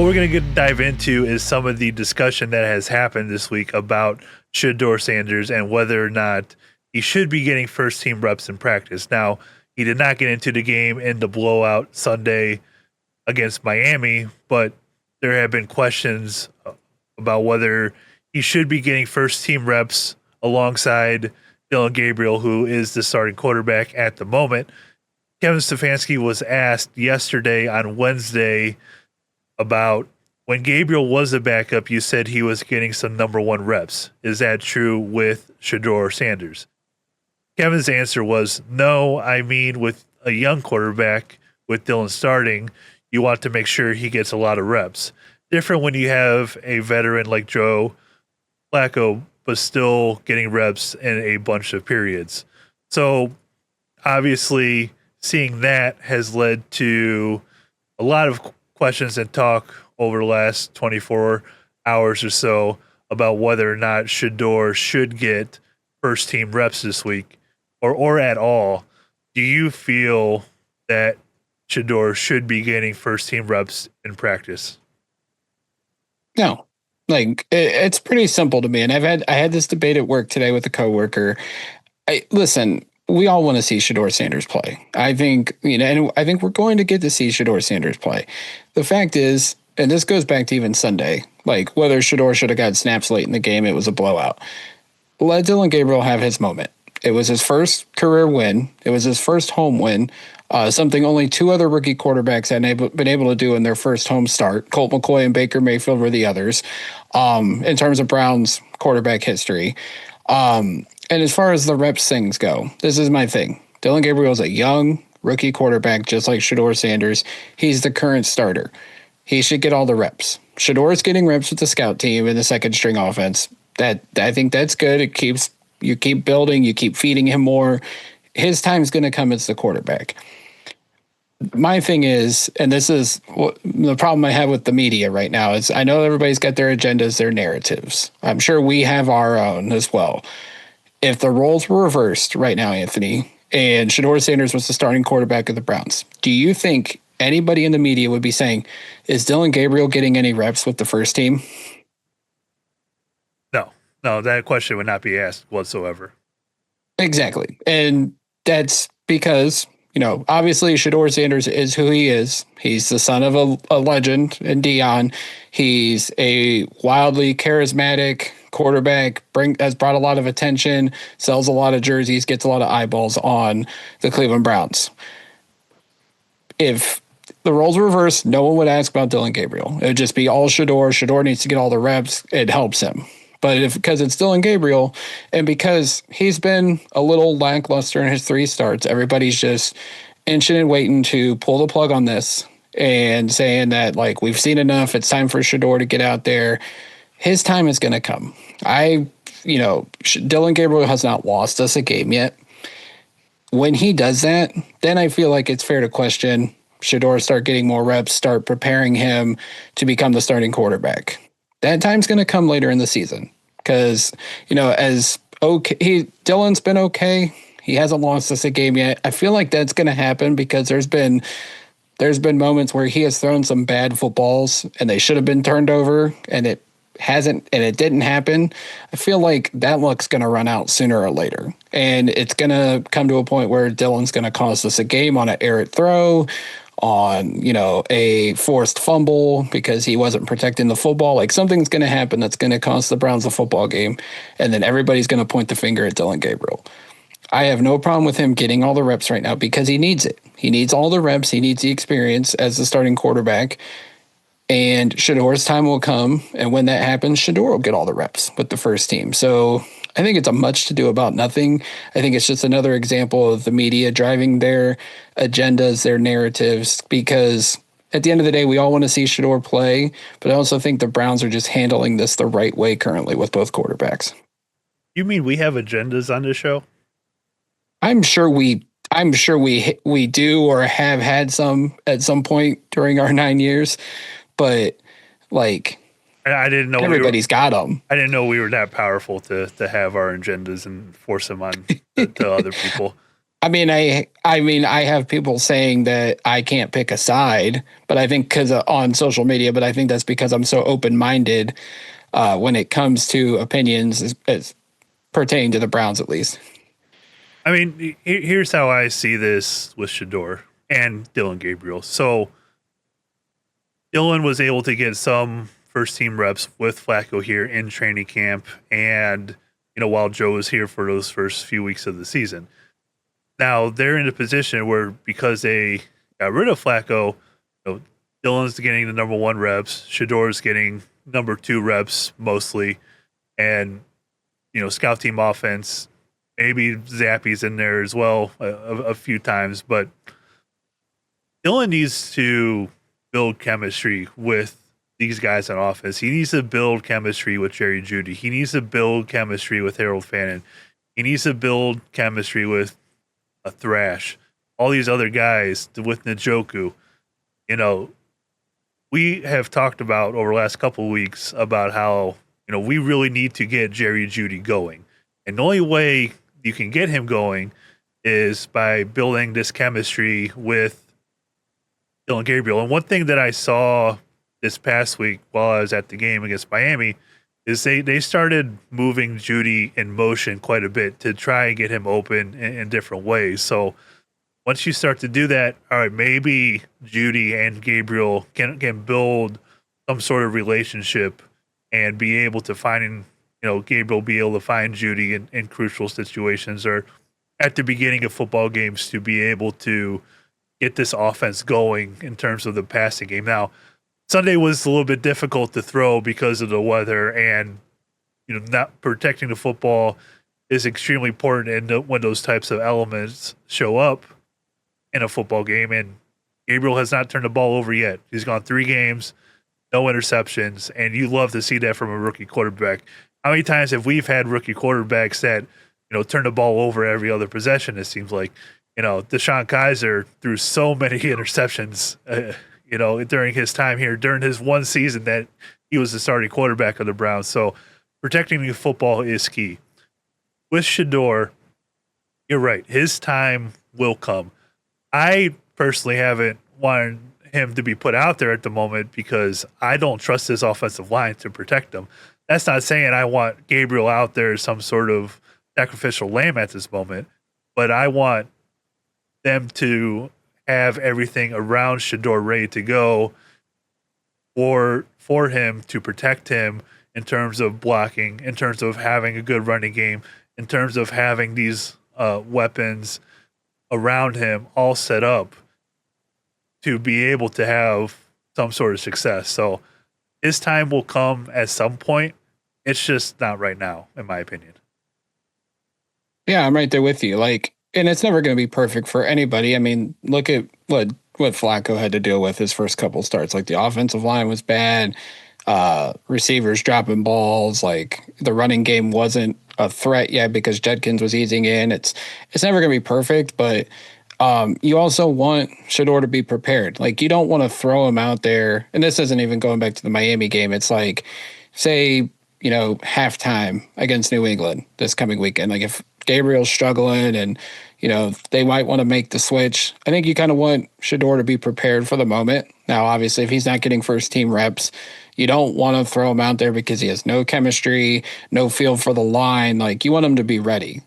we're going to dive into is some of the discussion that has happened this week about Shedeur Sanders and whether or not he should be getting first team reps in practice. Now, he did not get into the game in the blowout Sunday against Miami, but there have been questions about whether he should be getting first team reps alongside Dillon Gabriel, who is the starting quarterback at the moment. Kevin Stefanski was asked yesterday on Wednesday about when Gabriel was a backup, you said he was getting some number one reps. Is that true with Shedeur Sanders? Kevin's answer was no. I mean, with a young quarterback, with Dillon starting, you want to make sure he gets a lot of reps. Different when you have a veteran like Joe Flacco, but still getting reps in a bunch of periods. So obviously seeing that has led to a lot of questions and talk over the last 24 hours or so about whether or not Shedeur should get first team reps this week or at all. Do you feel that Shedeur should be getting first team reps in practice? No, like it's pretty simple to me. And I had this debate at work today with a coworker. Listen, we all want to see Shedeur Sanders play. I think, and I think we're going to get to see Shedeur Sanders play. The fact is, and this goes back to even Sunday, like whether Shedeur should have got snaps late in the game, it was a blowout. Let Dillon Gabriel have his moment. It was his first career win. It was his first home win. Something only two other rookie quarterbacks had been able to do in their first home start. Colt McCoy and Baker Mayfield were the others in terms of Browns quarterback history. And as far as the reps things go, this is my thing. Dillon Gabriel is a young rookie quarterback, just like Shedeur Sanders. He's the current starter. He should get all the reps. Shedeur is getting reps with the scout team in the second string offense. I think that's good. You keep building, you keep feeding him more. His time's going to come as the quarterback. My thing is, and this is the problem I have with the media right now, is I know everybody's got their agendas, their narratives. I'm sure we have our own as well. If the roles were reversed right now, Anthony, and Shedeur Sanders was the starting quarterback of the Browns, do you think anybody in the media would be saying, is Dillon Gabriel getting any reps with the first team? No, that question would not be asked whatsoever. Exactly. And that's because, obviously Shedeur Sanders is who he is. He's the son of a legend in Dion. He's a wildly charismatic quarterback, has brought a lot of attention, sells a lot of jerseys, gets a lot of eyeballs on the Cleveland Browns. If the roles were reversed, no one would ask about Dillon Gabriel. It would just be all Shedeur. Shedeur needs to get all the reps. It helps him. But because it's Dillon Gabriel, and because he's been a little lackluster in his 3 starts, everybody's just inching and waiting to pull the plug on this and saying that, like, we've seen enough. It's time for Shedeur to get out there. His time is going to come. Dillon Gabriel has not lost us a game yet. When he does that, then I feel like it's fair to question Shedeur, start getting more reps, start preparing him to become the starting quarterback. That time's going to come later in the season because, Dillon's been okay. He hasn't lost us a game yet. I feel like that's going to happen because there's been moments where he has thrown some bad footballs and they should have been turned over and it hasn't, and it didn't happen. I feel like that luck's going to run out sooner or later. And it's going to come to a point where Dillon's going to cost us a game on an errant throw, on, a forced fumble because he wasn't protecting the football. Like, something's going to happen that's going to cost the Browns a football game, and then everybody's going to point the finger at Dillon Gabriel. I have no problem with him getting all the reps right now because he needs it. He needs all the reps. He needs the experience as the starting quarterback, and Shedeur's time will come, and when that happens, Shedeur will get all the reps with the first team. So I think it's a much to do about nothing. I think it's just another example of the media driving their agendas, their narratives, because at the end of the day, we all want to see Shedeur play, but I also think the Browns are just handling this the right way currently with both quarterbacks. You mean we have agendas on this show? I'm sure we do or have had some at some point during our 9 years, but like, I didn't know everybody's got them. I didn't know we were that powerful to have our agendas and force them on to other people. I have people saying that I can't pick a side, but I think because on social media, but I think that's because I'm so open-minded when it comes to opinions as pertaining to the Browns, at least. I mean, here's how I see this with Shedeur and Dillon Gabriel. So Dillon was able to get some first team reps with Flacco here in training camp, and while Joe was here for those first few weeks of the season. Now they're in a position where, because they got rid of Flacco, Dillon's getting the number 1 reps, Shedeur's getting number 2 reps mostly, and scout team offense. Maybe Zappy's in there as well a few times, but Dillon needs to build chemistry with these guys on offense. He needs to build chemistry with Jerry Jeudy. He needs to build chemistry with Harold Fannin. He needs to build chemistry with a Thrash. All these other guys with Njoku. We have talked about over the last couple of weeks about how we really need to get Jerry Jeudy going, and the only way you can get him going is by building this chemistry with Dillon Gabriel. And one thing that I saw this past week while I was at the game against Miami is they started moving Jeudy in motion quite a bit to try and get him open in different ways. So once you start to do that, all right, maybe Jeudy and Gabriel can build some sort of relationship and be able to find, Gabriel be able to find Jeudy in crucial situations, or at the beginning of football games, to be able to get this offense going in terms of the passing game. Now, Sunday was a little bit difficult to throw because of the weather, and not protecting the football is extremely important. And when those types of elements show up in a football game, and Gabriel has not turned the ball over yet. He's gone 3 games, no interceptions, and you love to see that from a rookie quarterback. How many times have we had rookie quarterbacks that turn the ball over every other possession? It seems like DeShone Kizer threw so many interceptions. During his time here, during his one season that he was the starting quarterback of the Browns. So protecting the football is key. With Shedeur, you're right. His time will come. I personally haven't wanted him to be put out there at the moment because I don't trust this offensive line to protect him. That's not saying I want Gabriel out there as some sort of sacrificial lamb at this moment, but I want them to have everything around Shedeur ready to go for him to protect him in terms of blocking, in terms of having a good running game, in terms of having these weapons around him all set up to be able to have some sort of success. So his time will come at some point. It's just not right now, in my opinion. Yeah, I'm right there with you. And it's never going to be perfect for anybody. I mean, look at what Flacco had to deal with his first couple starts. The offensive line was bad, receivers dropping balls. The running game wasn't a threat yet because Judkins was easing in. It's never going to be perfect, but you also want Shedeur to be prepared. You don't want to throw him out there. And this isn't even going back to the Miami game. It's say, halftime against New England this coming weekend. If Gabriel's struggling and they might want to make the switch, I think you kind of want Shedeur to be prepared for the moment. Now, obviously, if he's not getting first team reps, you don't want to throw him out there because he has no chemistry, no feel for the line. You want him to be ready.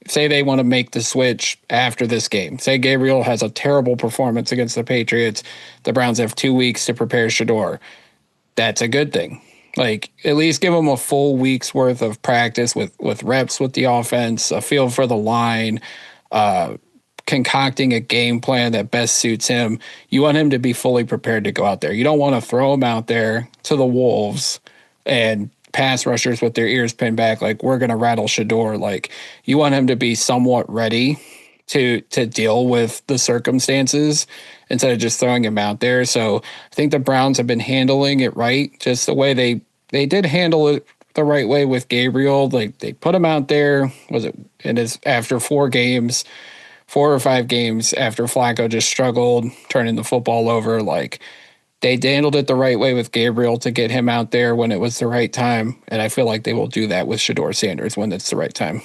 Say they want to make the switch after this game. Say Gabriel has a terrible performance against the Patriots. The Browns have 2 weeks to prepare Shedeur. That's a good thing. At least give him a full week's worth of practice with reps with the offense, a feel for the line, concocting a game plan that best suits him. You want him to be fully prepared to go out there. You don't want to throw him out there to the wolves and pass rushers with their ears pinned back we're going to rattle Shedeur. You want him to be somewhat ready to deal with the circumstances instead of just throwing him out there. So I think the Browns have been handling it right, just the way they did handle it the right way with Gabriel. They put him out there. It is after 4 or 5 games after Flacco just struggled turning the football over. They handled it the right way with Gabriel to get him out there when it was the right time. And I feel like they will do that with Shedeur Sanders when it's the right time.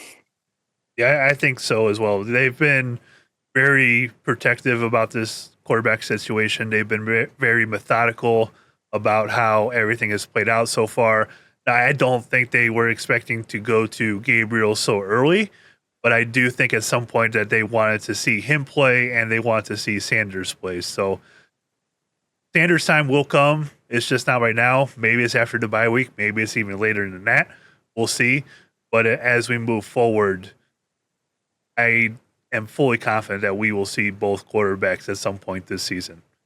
Yeah, I think so as well. They've been very protective about this quarterback situation. They've been very methodical about how everything has played out so far. Now, I don't think they were expecting to go to Gabriel so early, but I do think at some point that they wanted to see him play and they want to see Sanders play. So Sanders' time will come. It's just not right now. Maybe it's after the bye week. Maybe it's even later than that. We'll see. But as we move forward, I am fully confident that we will see both quarterbacks at some point this season.